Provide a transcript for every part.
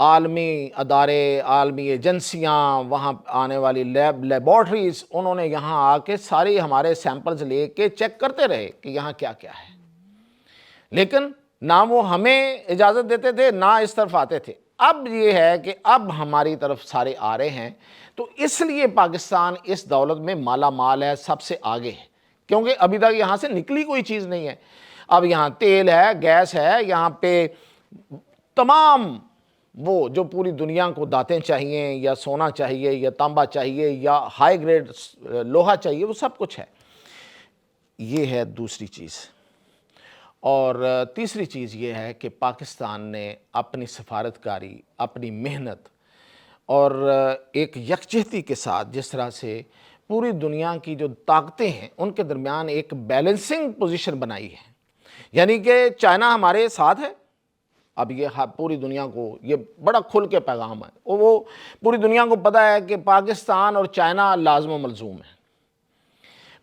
عالمی ادارے، عالمی ایجنسیاں، وہاں آنے والی لیبارٹریز، انہوں نے یہاں آ کے ساری ہمارے سیمپلز لے کے چیک کرتے رہے کہ یہاں کیا کیا ہے، لیکن نہ وہ ہمیں اجازت دیتے تھے نہ اس طرف آتے تھے۔ اب یہ ہے کہ اب ہماری طرف سارے آ رہے ہیں، تو اس لیے پاکستان اس دولت میں مالا مال ہے، سب سے آگے ہے، کیونکہ ابھی تک یہاں سے نکلی کوئی چیز نہیں ہے۔ اب یہاں تیل ہے، گیس ہے، یہاں پہ تمام وہ جو پوری دنیا کو دانتیں چاہیے یا سونا چاہیے یا تانبا چاہیے یا ہائی گریڈ لوہا چاہیے، وہ سب کچھ ہے۔ یہ ہے دوسری چیز۔ اور تیسری چیز یہ ہے کہ پاکستان نے اپنی سفارتکاری، اپنی محنت اور ایک یکجہتی کے ساتھ جس طرح سے پوری دنیا کی جو طاقتیں ہیں ان کے درمیان ایک بیلنسنگ پوزیشن بنائی ہے، یعنی کہ چائنا ہمارے ساتھ ہے۔ اب یہ پوری دنیا کو یہ بڑا کھل کے پیغام ہے، وہ پوری دنیا کو پتہ ہے کہ پاکستان اور چائنا لازم و ملزوم ہے۔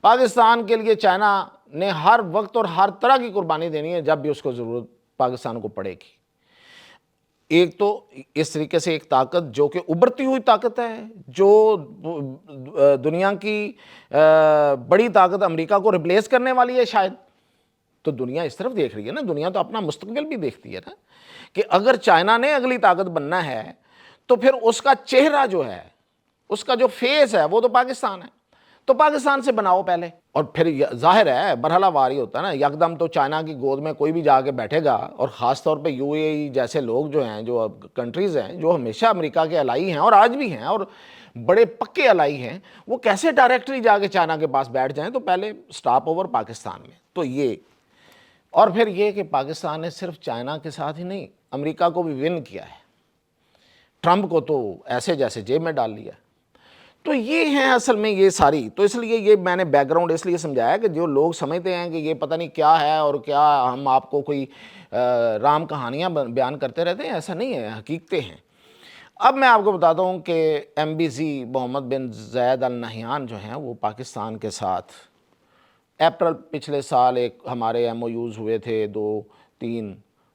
پاکستان کے لیے چائنا نے ہر وقت اور ہر طرح کی قربانی دینی ہے جب بھی اس کو ضرورت پاکستان کو پڑے گی۔ ایک تو اس طریقے سے ایک طاقت جو کہ ابھرتی ہوئی طاقت ہے، جو دنیا کی بڑی طاقت امریکہ کو ریپلیس کرنے والی ہے شاید، تو دنیا اس طرف دیکھ رہی ہے نا، دنیا تو اپنا مستقبل بھی دیکھتی ہے نا، کہ اگر چائنا نے اگلی طاقت بننا ہے تو پھر اس کا چہرہ جو ہے، اس کا جو فیس ہے وہ تو پاکستان ہے، تو پاکستان سے بناؤ پہلے۔ اور پھر ظاہر ہے مرحلہ واری ہوتا ہے نا، یکدم تو چائنا کی گود میں کوئی بھی جا کے بیٹھے گا، اور خاص طور پہ یو اے ای جیسے لوگ جو ہیں، جو کنٹریز ہیں جو ہمیشہ امریکہ کے الائی ہیں اور آج بھی ہیں اور بڑے پکے الائی ہیں، وہ کیسے ڈائریکٹری جا کے چائنا کے پاس بیٹھ جائیں؟ تو پہلے سٹاپ اوور پاکستان میں۔ تو یہ اور پھر یہ کہ پاکستان نے صرف چائنا کے ساتھ ہی نہیں، امریکہ کو بھی ون کیا ہے، ٹرمپ کو تو ایسے جیسے جیب میں ڈال لیا۔ تو یہ ہیں اصل میں یہ ساری، تو اس لیے یہ میں نے بیک گراؤنڈ اس لیے سمجھایا کہ جو لوگ سمجھتے ہیں کہ یہ پتہ نہیں کیا ہے اور کیا ہم آپ کو کوئی رام کہانیاں بیان کرتے رہتے ہیں، ایسا نہیں ہے، حقیقتیں ہیں۔ اب میں آپ کو بتاتا ہوں کہ ایم بی زی محمد بن زید ال نہیان جو ہیں وہ پاکستان کے ساتھ اپریل پچھلے سال ایک ہمارے ایم او یوز ہوئے تھے 2-3،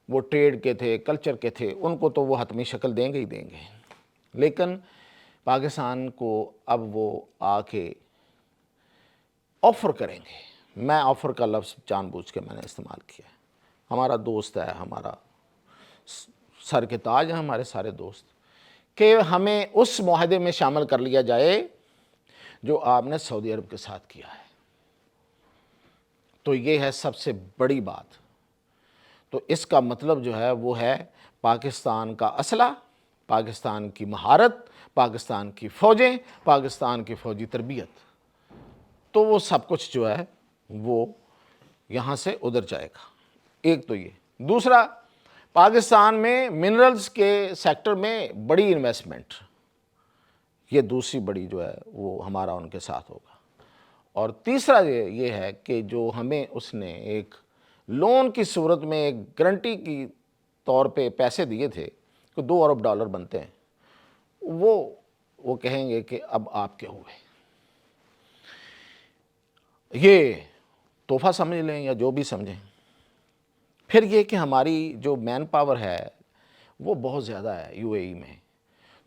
وہ ٹریڈ کے تھے، کلچر کے تھے، ان کو تو وہ حتمی شکل دیں گے ہی دیں گے، لیکن پاکستان کو اب وہ آ کے آفر کریں گے۔ میں آفر کا لفظ جان بوجھ کے میں نے استعمال کیا ہے۔ ہمارا دوست ہے، ہمارا سر کے تاج ہیں ہمارے سارے دوست، کہ ہمیں اس معاہدے میں شامل کر لیا جائے جو آپ نے سعودی عرب کے ساتھ کیا ہے۔ تو یہ ہے سب سے بڑی بات۔ تو اس کا مطلب جو ہے وہ ہے پاکستان کا اسلحہ، پاکستان کی مہارت، پاکستان کی فوجیں، پاکستان کی فوجی تربیت، تو وہ سب کچھ جو ہے وہ یہاں سے ادھر جائے گا۔ ایک تو یہ، دوسرا پاکستان میں منرلز کے سیکٹر میں بڑی انویسٹمنٹ، یہ دوسری بڑی جو ہے وہ ہمارا ان کے ساتھ ہوگا۔ اور تیسرا یہ ہے کہ جو ہمیں اس نے ایک لون کی صورت میں ایک گارنٹی کی طور پہ پیسے دیے تھے کہ $2 ارب بنتے ہیں، وہ کہیں گے کہ اب آپ کے ہوئے، یہ تحفہ سمجھ لیں یا جو بھی سمجھیں۔ پھر یہ کہ ہماری جو مین پاور ہے وہ بہت زیادہ ہے یو اے ای میں،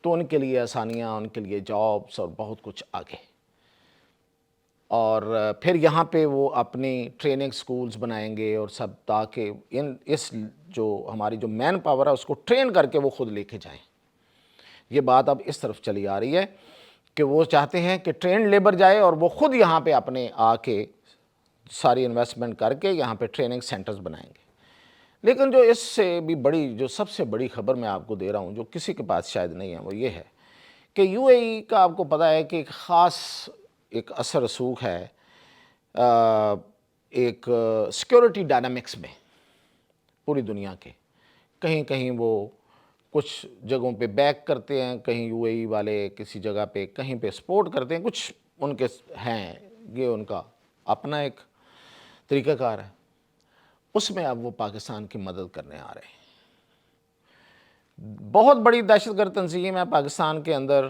تو ان کے لیے آسانیاں، ان کے لیے جابس اور بہت کچھ آگے۔ اور پھر یہاں پہ وہ اپنی ٹریننگ سکولز بنائیں گے اور سب، تاکہ اس جو ہماری جو مین پاور ہے اس کو ٹرین کر کے وہ خود لے کے جائیں۔ یہ بات اب اس طرف چلی آ رہی ہے کہ وہ چاہتے ہیں کہ ٹرینڈ لیبر جائے اور وہ خود یہاں پہ اپنے آ کے ساری انویسٹمنٹ کر کے یہاں پہ ٹریننگ سینٹرز بنائیں گے۔ لیکن جو اس سے بھی بڑی، جو سب سے بڑی خبر میں آپ کو دے رہا ہوں، جو کسی کے پاس شاید نہیں ہے، وہ یہ ہے کہ یو اے ای کا آپ کو پتہ ہے کہ ایک خاص ایک اثر رسوخ ہے ایک سیکیورٹی ڈائنامکس میں پوری دنیا کے۔ کہیں کہیں وہ کچھ جگہوں پہ بیک کرتے ہیں، کہیں یو اے ای والے کسی جگہ پہ کہیں پہ سپورٹ کرتے ہیں، کچھ ان کے ہیں، یہ ان کا اپنا ایک طریقہ کار ہے۔ اس میں اب وہ پاکستان کی مدد کرنے آ رہے ہیں۔ بہت بڑی دہشت گرد تنظیم ہے پاکستان کے اندر،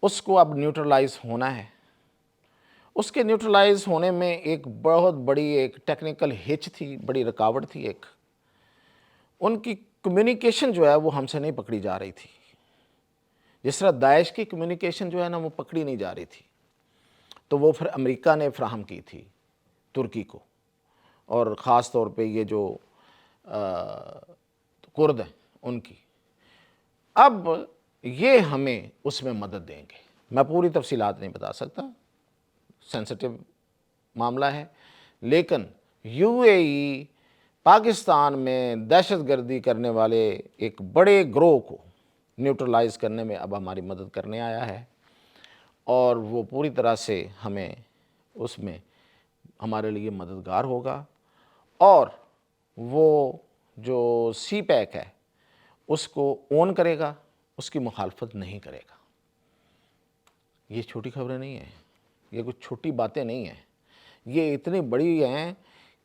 اس کو اب نیوٹرلائز ہونا ہے۔ اس کے نیوٹرلائز ہونے میں ایک بہت بڑی ایک ٹیکنیکل ہچ تھی، بڑی رکاوٹ تھی ایک، ان کی کمیونیکیشن جو ہے وہ ہم سے نہیں پکڑی جا رہی تھی، جس طرح داعش کی کمیونیکیشن جو ہے نا وہ پکڑی نہیں جا رہی تھی، تو وہ پھر امریکہ نے فراہم کی تھی ترکی کو، اور خاص طور پہ یہ جو کرد ہیں ان کی۔ اب یہ ہمیں اس میں مدد دیں گے، میں پوری تفصیلات نہیں بتا سکتا، سینسٹیو معاملہ ہے، لیکن یو اے ای پاکستان میں دہشت گردی کرنے والے ایک بڑے گروہ کو نیوٹرلائز کرنے میں اب ہماری مدد کرنے آیا ہے، اور وہ پوری طرح سے ہمیں اس میں ہمارے لیے مددگار ہوگا، اور وہ جو سی پیک ہے اس کو اون کرے گا، اس کی مخالفت نہیں کرے گا۔ یہ چھوٹی خبریں نہیں ہیں، یہ کچھ چھوٹی باتیں نہیں ہیں، یہ اتنی بڑی ہیں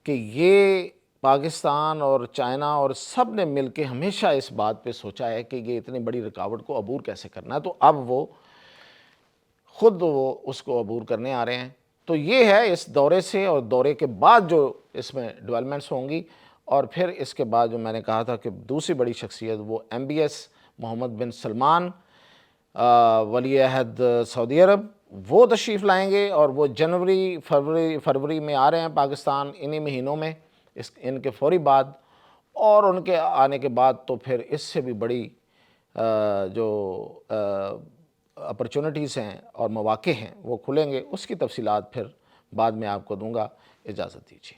کہ یہ پاکستان اور چائنا اور سب نے مل کے ہمیشہ اس بات پہ سوچا ہے کہ یہ اتنی بڑی رکاوٹ کو عبور کیسے کرنا ہے، تو اب وہ خود وہ اس کو عبور کرنے آ رہے ہیں۔ تو یہ ہے اس دورے سے اور دورے کے بعد جو اس میں ڈیولپمنٹس ہوں گی، اور پھر اس کے بعد جو میں نے کہا تھا کہ دوسری بڑی شخصیت وہ MBS محمد بن سلمان ولی عہد سعودی عرب، وہ تشریف لائیں گے، اور وہ جنوری فروری میں آ رہے ہیں پاکستان، انہی مہینوں میں، ان کے فوری بعد، اور ان کے آنے کے بعد تو پھر اس سے بھی بڑی جو اپرچونٹیز ہیں اور مواقع ہیں وہ کھلیں گے، اس کی تفصیلات پھر بعد میں آپ کو دوں گا۔ اجازت دیجیے۔